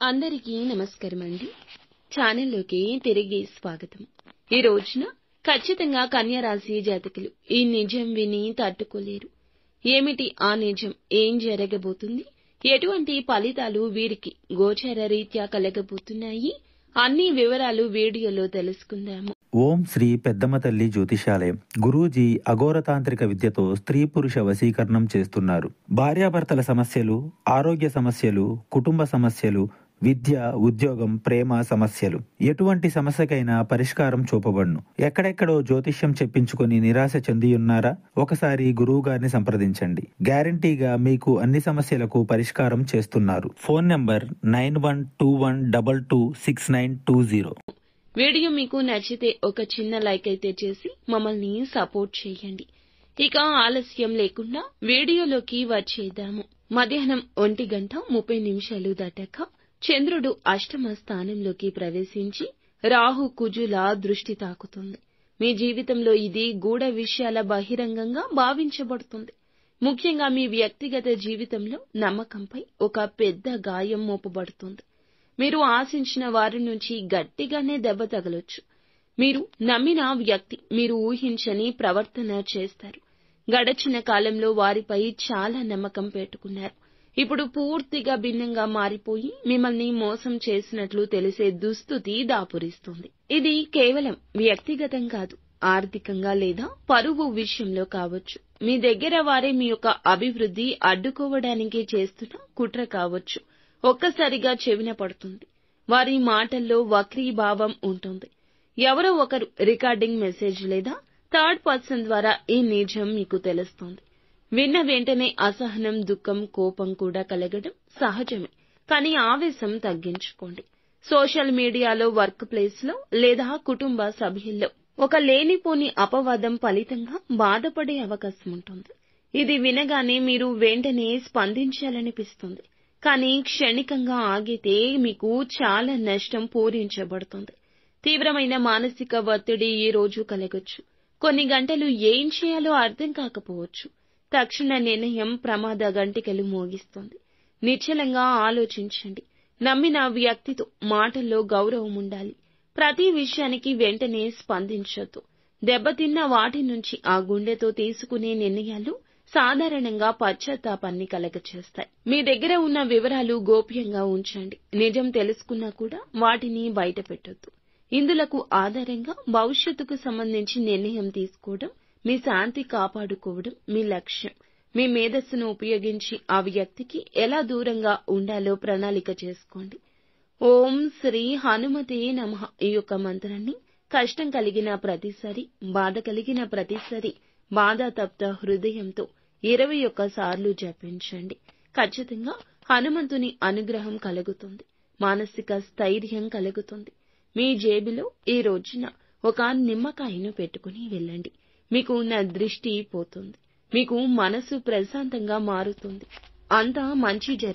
అందరికీ నమస్కారం అండి. ఛానల్లోకి తిరిగి స్వాగతం. ఈ రోజున ఖచ్చితంగా కన్యా రాశి జాతకులు ఈ నిజం విని తట్టుకోలేరు. ఏమిటి ఆ నిజం? ఏం జరగబోతుంది? ఎటువంటి ఫలితాలు వీరికి గోచర రీత్యా కలగబోతున్నాయి? అన్ని వివరాలు వీడియోలో తెలుసుకుందాము. ఓం శ్రీ పెద్దమ్మ తల్లి జ్యోతిషాలయం. గురూజీ అఘోరతాంత్రిక విద్యతో స్త్రీ పురుష వశీకరణం చేస్తున్నారు. భార్యాభర్తల సమస్యలు, ఆరోగ్య సమస్యలు, కుటుంబ సమస్యలు, విద్య, ఉద్యోగం, ప్రేమ సమస్యలు, ఎటువంటి సమస్యకైనా పరిష్కారం చూపబడును. ఎక్కడెక్కడో జ్యోతిష్యం చెప్పించుకొని నిరాశ చెంది ఉన్నారా? ఒకసారి గురువు గారిని సంప్రదించండి. గ్యారంటీగా మీకు అన్ని సమస్యలకు పరిష్కారం చేస్తున్నారు. Phone number 9121226920. వీడియో మీకు నచ్చితే ఒక చిన్న లైక్ అయితే చేసి మమ్మల్ని సపోర్ట్ చేయండి. ఇక ఆలస్యం లేకుండా వీడియోలోకి వచ్చేద్దాము. మధ్యాహ్నం 1:30 దాటాక చంద్రుడు అష్టమ స్థానంలోకి ప్రవేశించి రాహు కుజుల దృష్టి తాకుతుంది. మీ జీవితంలో ఇది గూఢ విషయాల బహిరంగంగా భావించబడుతుంది. ముఖ్యంగా మీ వ్యక్తిగత జీవితంలో నమ్మకంపై ఒక పెద్ద గాయం మోపబడుతుంది. మీరు ఆశించిన వారి నుంచి గట్టిగానే దెబ్బ తగలొచ్చు. మీరు నమ్మిన వ్యక్తి మీరు ఊహించని ప్రవర్తన చేస్తారు. గడచిన కాలంలో వారిపై చాలా నమ్మకం పెట్టుకున్నారు. ఇప్పుడు పూర్తిగా భిన్నంగా మారిపోయి మిమ్మల్ని మోసం చేసినట్లు తెలిసే దుస్థితి దాపురిస్తుంది. ఇది కేవలం వ్యక్తిగతం కాదు, ఆర్థికంగా లేదా పరువు విషయంలో కావచ్చు. మీ దగ్గర వారే మీ యొక్క అభివృద్ధి అడ్డుకోవడానికి చేస్తున్న కుట్ర కావచ్చు. ఒక్కసారిగా చెవిన పడుతుంది. వారి మాటల్లో వక్రీభావం ఉంటుంది. ఎవరో ఒకరు రికార్డింగ్ మెసేజ్ లేదా థర్డ్ పర్సన్ ద్వారా ఈ నిజం మీకు తెలుస్తుంది. విన్న వెంటనే అసహనం, దుఃఖం, కోపం కూడా కలగడం సహజమే. కానీ ఆవేశం తగ్గించుకోండి. సోషల్ మీడియాలో, వర్క్ ప్లేస్ లో లేదా కుటుంబ సభ్యుల్లో ఒక లేనిపోని అపవాదం ఫలితంగా బాధపడే అవకాశం ఉంటుంది. ఇది వినగానే మీరు వెంటనే స్పందించాలనిపిస్తుంది. కానీ క్షణికంగా ఆగితే మీకు చాలా నష్టం పూరించబడుతుంది. తీవ్రమైన మానసిక ఒత్తిడి ఈ రోజు కలగొచ్చు. కొన్ని గంటలు ఏం చేయాలో అర్థం కాకపోవచ్చు. తక్షణ నిర్ణయం ప్రమాద గంటికలు మోగిస్తుంది. నిశ్చలంగా ఆలోచించండి. నమ్మిన వ్యక్తితో మాటల్లో గౌరవం ఉండాలి. ప్రతి విషయానికి వెంటనే స్పందించొద్దు. దెబ్బతిన్న వాటి నుంచి ఆ గుండెతో తీసుకునే నిర్ణయాలు సాధారణంగా పశ్చాత్తాపాన్ని కలగచేస్తాయి. మీ దగ్గర ఉన్న వివరాలు గోప్యంగా ఉంచండి. నిజం తెలుసుకున్నా కూడా వాటిని బయట పెట్టొద్దు. ఇందులకు ఆధారంగా భవిష్యత్తుకు సంబంధించి నిర్ణయం తీసుకోవడం, మీ శాంతి కాపాడుకోవడం మీ లక్ష్యం. మీ మేధస్సును ఉపయోగించి ఆ వ్యక్తికి ఎలా దూరంగా ఉండాలో ప్రణాళిక చేసుకోండి. ఓం శ్రీ హనుమతే నమః ఈ యొక్క మంత్రాన్ని కష్టం కలిగిన ప్రతిసారి, బాధ కలిగిన ప్రతిసారి బాధాతప్త హృదయంతో 21 సార్లు జపించండి. ఖచ్చితంగా హనుమంతుని అనుగ్రహం కలుగుతుంది. మానసిక స్థైర్యం కలుగుతుంది. మీ జేబులో ఈ రోజున ఒక నిమ్మకాయను పెట్టుకుని వెళ్ళండి. మీకు ఉన్న దృష్టి పోతుంది. మీకు మనసు ప్రశాంతంగా మారుతుంది. అంతా మంచి జరుగుతుంది.